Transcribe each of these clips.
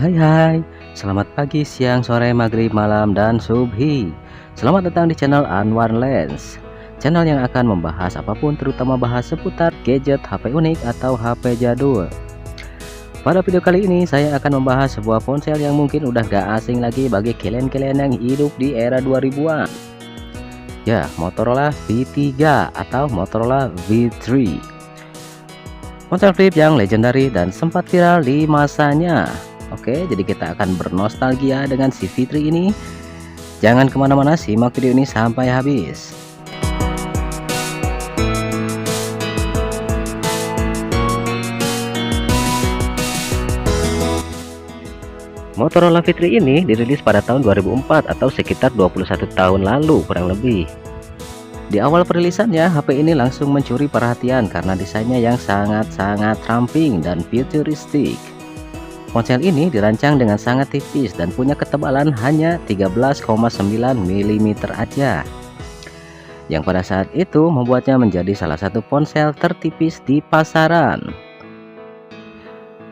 Hai, selamat pagi, siang, sore, maghrib, malam, dan subhi. Selamat datang di channel Anwar Lens, channel yang akan membahas apapun, terutama bahas seputar gadget, HP unik, atau HP jadul. Pada video kali ini saya akan membahas sebuah ponsel yang mungkin udah gak asing lagi bagi kalian-kalian yang hidup di era 2000-an. Ya, Motorola V3 atau Motorola V3. Ponsel flip yang legendaris dan sempat viral di masanya. Oke, jadi kita akan bernostalgia dengan si V3 ini. Jangan kemana-mana, simak video ini sampai habis. Motorola V3 ini dirilis pada tahun 2004 atau sekitar 21 tahun lalu kurang lebih. Di awal perilisannya, HP ini langsung mencuri perhatian karena desainnya yang sangat-sangat ramping dan futuristik. Ponsel ini dirancang dengan sangat tipis dan punya ketebalan hanya 13,9 mm aja, yang pada saat itu membuatnya menjadi salah satu ponsel tertipis di pasaran.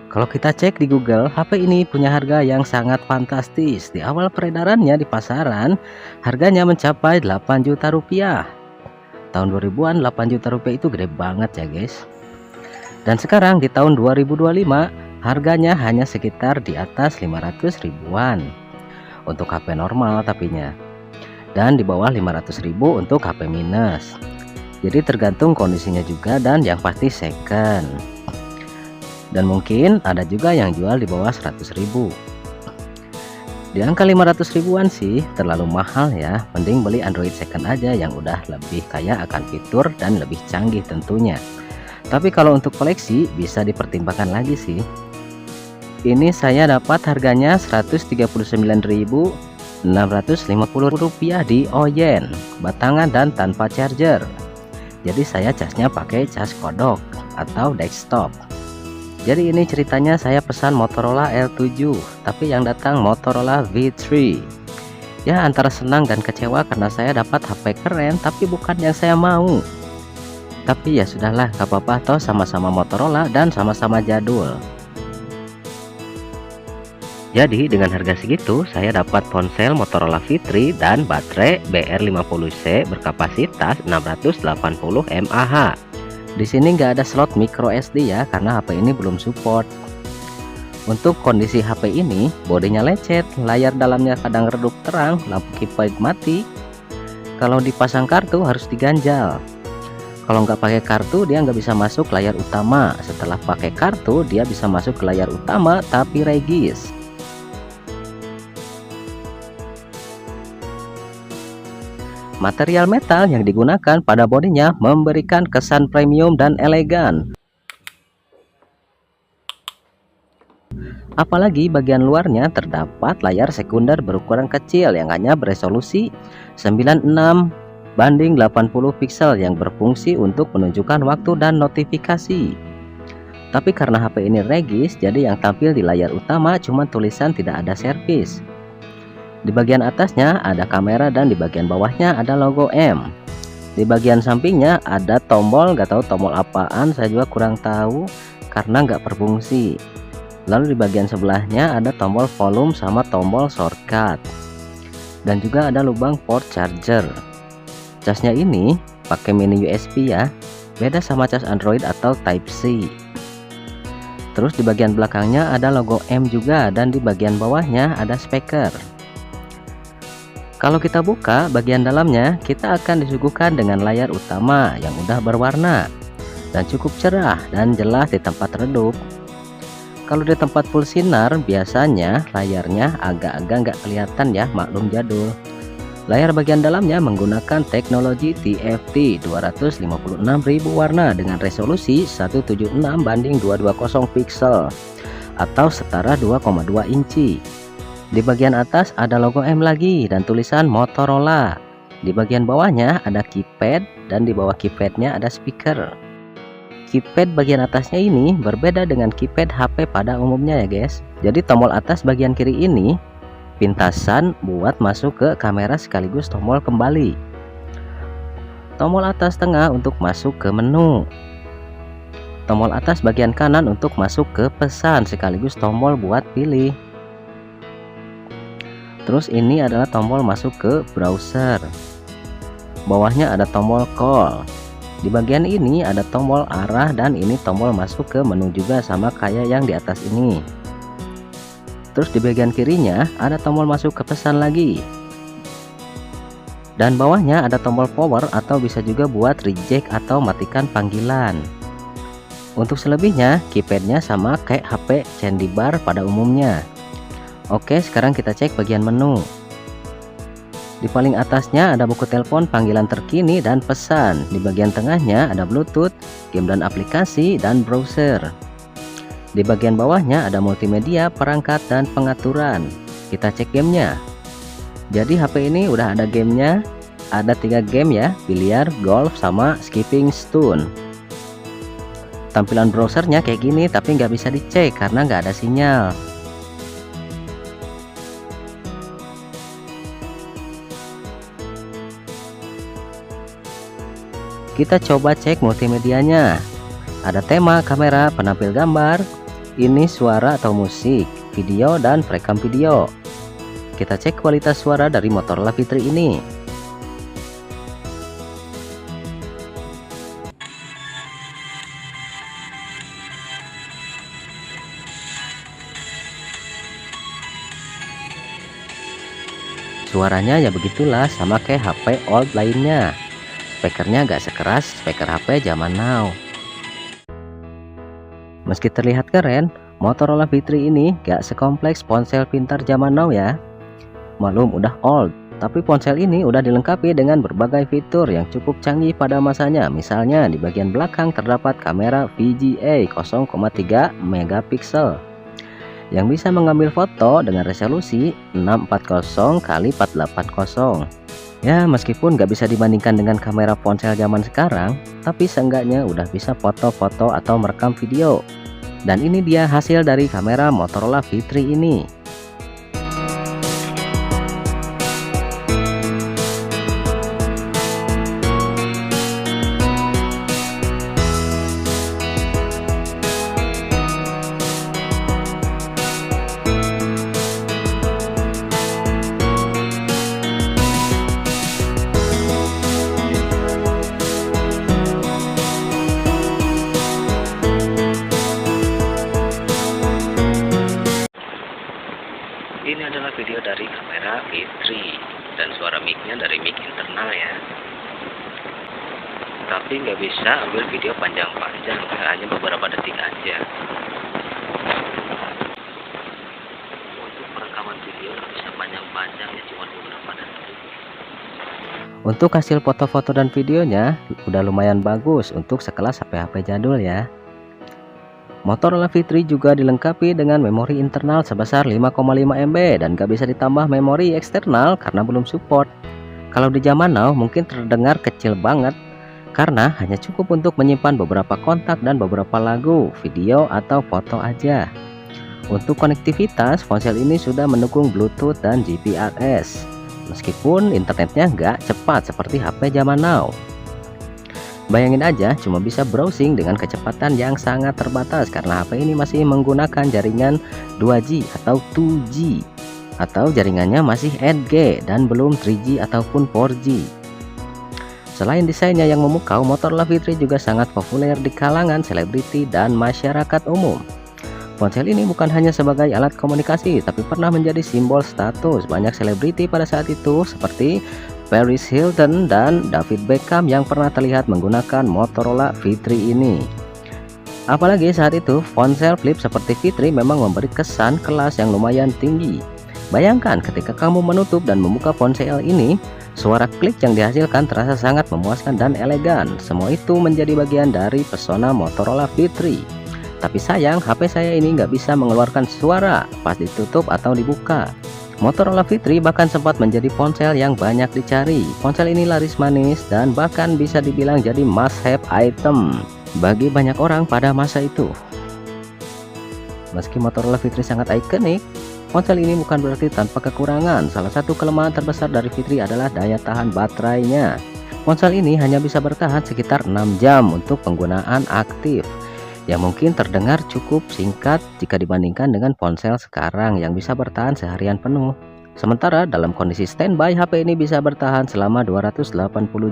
Kalau kita cek di Google, HP ini punya harga yang sangat fantastis. Di awal peredarannya di pasaran, harganya mencapai 8 juta rupiah. Tahun 2000-an 8 juta rupiah itu gede banget ya guys. Dan sekarang di tahun 2025 harganya hanya sekitar di atas 500 ribuan untuk HP normal tapinya, dan di bawah 500 ribu untuk HP minus. Jadi tergantung kondisinya juga, dan yang pasti second. Dan mungkin ada juga yang jual di bawah 100 ribu. Di angka 500 ribuan sih terlalu mahal ya, mending beli Android second aja yang udah lebih kaya akan fitur dan lebih canggih tentunya. Tapi kalau untuk koleksi bisa dipertimbangkan lagi sih. Ini saya dapat harganya Rp139.650 di Oyen, batangan dan tanpa charger. Jadi saya casnya pakai cas kodok atau desktop. Jadi ini ceritanya, saya pesan Motorola L7 tapi yang datang Motorola V3. Ya, antara senang dan kecewa karena saya dapat HP keren tapi bukan yang saya mau. Tapi ya sudahlah, gak apa-apa, toh sama-sama Motorola dan sama-sama jadul. Jadi dengan harga segitu saya dapat ponsel Motorola V3 dan baterai BR50C berkapasitas 680 mAh. Di sini nggak ada slot micro SD ya, karena HP ini belum support. Untuk kondisi HP ini, bodinya lecet, layar dalamnya kadang redup terang, lampu kipas mati. Kalau dipasang kartu harus diganjal. Kalau nggak pakai kartu dia nggak bisa masuk layar utama. Setelah pakai kartu dia bisa masuk ke layar utama tapi regis. Material metal yang digunakan pada bodinya memberikan kesan premium dan elegan. Apalagi bagian luarnya terdapat layar sekunder berukuran kecil yang hanya beresolusi 96:80 pixel yang berfungsi untuk menunjukkan waktu dan notifikasi. Tapi karena HP ini regis, jadi yang tampil di layar utama cuma tulisan tidak ada servis. Di bagian atasnya ada kamera dan di bagian bawahnya ada logo M. Di bagian sampingnya ada tombol, nggak tahu tombol apaan, saya juga kurang tahu karena nggak berfungsi. Lalu di bagian sebelahnya ada tombol volume sama tombol shortcut. Dan juga ada lubang port charger. Casnya ini pakai mini USB ya, beda sama cas Android atau Type C. Terus di bagian belakangnya ada logo M juga, dan di bagian bawahnya ada speaker. Kalau kita buka bagian dalamnya, kita akan disuguhkan dengan layar utama yang udah berwarna dan cukup cerah dan jelas di tempat redup. Kalau di tempat full sinar biasanya layarnya agak-agak nggak kelihatan ya, maklum jadul. Layar bagian dalamnya menggunakan teknologi TFT 256.000 warna dengan resolusi 176:220 pixel atau setara 2,2 inci. Di bagian atas ada logo M lagi dan tulisan Motorola. Di bagian bawahnya ada keypad dan di bawah keypadnya ada speaker. Keypad bagian atasnya ini berbeda dengan keypad HP pada umumnya ya guys. Jadi tombol atas bagian kiri ini pintasan buat masuk ke kamera sekaligus tombol kembali. Tombol atas tengah untuk masuk ke menu. Tombol atas bagian kanan untuk masuk ke pesan sekaligus tombol buat pilih. Terus ini adalah tombol masuk ke browser. Bawahnya ada tombol call. Di bagian ini ada tombol arah dan ini tombol masuk ke menu juga sama kayak yang di atas ini. Terus di bagian kirinya ada tombol masuk ke pesan lagi. Dan bawahnya ada tombol power atau bisa juga buat reject atau matikan panggilan. Untuk selebihnya keypadnya sama kayak HP candy bar pada umumnya. Oke, sekarang kita cek bagian menu. Di paling atasnya ada buku telepon, panggilan terkini, dan pesan. Di bagian tengahnya ada Bluetooth, game dan aplikasi, dan browser. Di bagian bawahnya ada multimedia, perangkat, dan pengaturan. Kita cek gamenya. Jadi HP ini udah ada gamenya. Ada 3 game ya, biliar, golf, sama skipping stone. Tampilan browsernya kayak gini, tapi nggak bisa dicek karena nggak ada sinyal. Kita coba cek multimedianya. Ada tema, kamera, penampil gambar, ini suara atau musik, video, dan perekam video. Kita cek kualitas suara dari Motorola V3 ini. Suaranya ya begitulah, sama kayak HP old lainnya. Speakernya gak sekeras speaker HP zaman now. Meski terlihat keren, Motorola V3 ini gak sekompleks ponsel pintar zaman now ya. Malum udah old, tapi ponsel ini udah dilengkapi dengan berbagai fitur yang cukup canggih pada masanya. Misalnya di bagian belakang terdapat kamera VGA 0,3 megapiksel yang bisa mengambil foto dengan resolusi 640 x 480. Ya, meskipun nggak bisa dibandingkan dengan kamera ponsel zaman sekarang, tapi seenggaknya udah bisa foto-foto atau merekam video. Dan ini dia hasil dari kamera Motorola V3 ini. Ini adalah video dari kamera V3 dan suara mic-nya dari mic internal ya. Tapi nggak bisa ambil video panjang-panjang, hanya beberapa detik aja. Untuk perekaman video nggak bisa panjang-panjangnya, cuma beberapa detik. Untuk hasil foto-foto dan videonya udah lumayan bagus untuk sekelas HP-HP jadul ya. Motorola V3 juga dilengkapi dengan memori internal sebesar 5,5 MB dan gak bisa ditambah memori eksternal karena belum support. Kalau di zaman now mungkin terdengar kecil banget karena hanya cukup untuk menyimpan beberapa kontak dan beberapa lagu, video, atau foto aja. Untuk konektivitas, ponsel ini sudah mendukung Bluetooth dan GPRS, meskipun internetnya nggak cepat seperti HP zaman now. Bayangin aja cuma bisa browsing dengan kecepatan yang sangat terbatas karena HP ini masih menggunakan jaringan 2G atau 2G atau jaringannya masih 8G dan belum 3G ataupun 4G. Selain desainnya yang memukau, Motorola V3 juga sangat populer di kalangan selebriti dan masyarakat umum. Ponsel ini bukan hanya sebagai alat komunikasi tapi pernah menjadi simbol status banyak selebriti pada saat itu seperti Paris Hilton dan David Beckham yang pernah terlihat menggunakan Motorola V3 ini. Apalagi saat itu ponsel flip seperti V3 memang memberi kesan kelas yang lumayan tinggi. Bayangkan ketika kamu menutup dan membuka ponsel ini, suara klik yang dihasilkan terasa sangat memuaskan dan elegan. Semua itu menjadi bagian dari pesona Motorola V3. Tapi sayang HP saya ini nggak bisa mengeluarkan suara pas ditutup atau dibuka. Motorola V3 bahkan sempat menjadi ponsel yang banyak dicari. Ponsel ini laris manis dan bahkan bisa dibilang jadi must have item bagi banyak orang pada masa itu. Meski Motorola V3 sangat ikonik, ponsel ini bukan berarti tanpa kekurangan. Salah satu kelemahan terbesar dari V3 adalah daya tahan baterainya. Ponsel ini hanya bisa bertahan sekitar 6 jam untuk penggunaan aktif, yang mungkin terdengar cukup singkat jika dibandingkan dengan ponsel sekarang yang bisa bertahan seharian penuh. Sementara dalam kondisi standby, HP ini bisa bertahan selama 280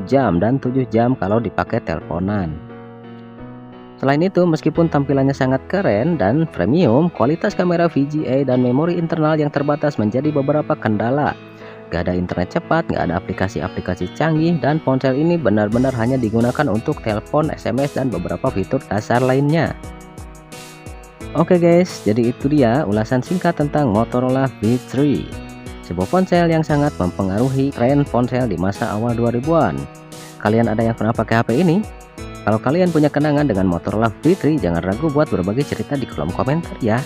jam dan 7 jam kalau dipakai teleponan. Selain itu, meskipun tampilannya sangat keren dan premium, kualitas kamera VGA dan memori internal yang terbatas menjadi beberapa kendala. Gak ada internet cepat, gak ada aplikasi-aplikasi canggih, dan ponsel ini benar-benar hanya digunakan untuk telepon, SMS, dan beberapa fitur dasar lainnya. Oke guys, jadi itu dia ulasan singkat tentang Motorola V3, sebuah ponsel yang sangat mempengaruhi tren ponsel di masa awal 2000-an. Kalian ada yang pernah pakai HP ini? Kalau kalian punya kenangan dengan Motorola V3, jangan ragu buat berbagi cerita di kolom komentar ya.